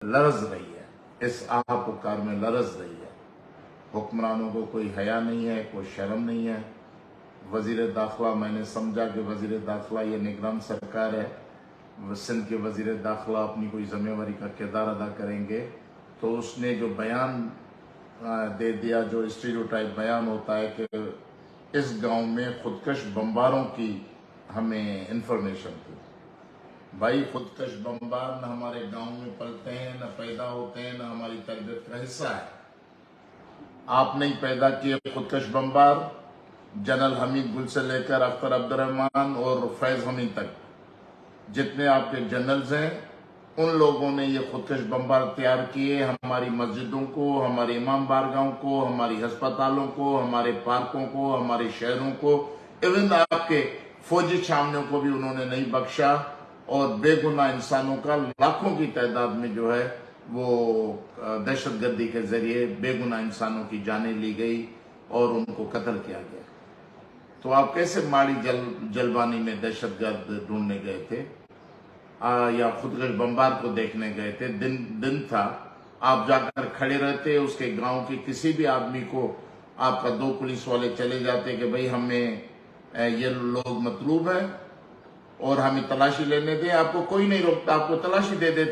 लरज रही है, इस आह पुकार में लरज रही है। हुक्मरानों को कोई हया नहीं है, कोई शर्म नहीं है। वजीर दाखिला, मैंने समझा कि वजीर दाखिला ये निगरान सरकार है, सिंध के वजीर दाखिला अपनी कोई जिम्मेवारी का किरदार अदा करेंगे, तो उसने जो बयान दे दिया, जो स्टीरियोटाइप बयान होता है कि इस गांव में खुदकश बम्बारों की हमें इंफॉर्मेशन थी। भाई, खुदकश बम्बार न हमारे गांव में पलते हैं, न पैदा होते हैं, न हमारी तरबियत का हिस्सा है। आप नहीं पैदा किए खुदकश बम्बार। जनरल हमीद गुल से लेकर अख्तर अब्दुर्रहमान और फैज हमीद तक जितने आपके जनरल्स हैं, उन लोगों ने ये खुदकश बम्बार तैयार किए। हमारी मस्जिदों को, हमारे इमाम बारगाहों को, हमारी अस्पतालों को, हमारे पार्कों को, हमारे शहरों को, इवन आपके फौजी छावनियों को भी उन्होंने नहीं बख्शा। और बेगुनाह इंसानों का लाखों की तादाद में जो है वो दहशतगर्दी के जरिए बेगुनाह इंसानों की जानें ली गई और उनको कत्ल किया गया। तो आप कैसे माड़ी जलबानी में दहशतगर्द ढूंढने गए थे या खुदकश बम्बार को देखने गए थे? दिन था, आप जाकर खड़े रहते, उसके गांव के किसी भी आदमी को आपका 2 पुलिस वाले चले जाते कि भाई हमें ये लोग मतलूब है और हमें तलाशी लेने दे। आपको कोई नहीं रोकता, आपको तलाशी दे देते।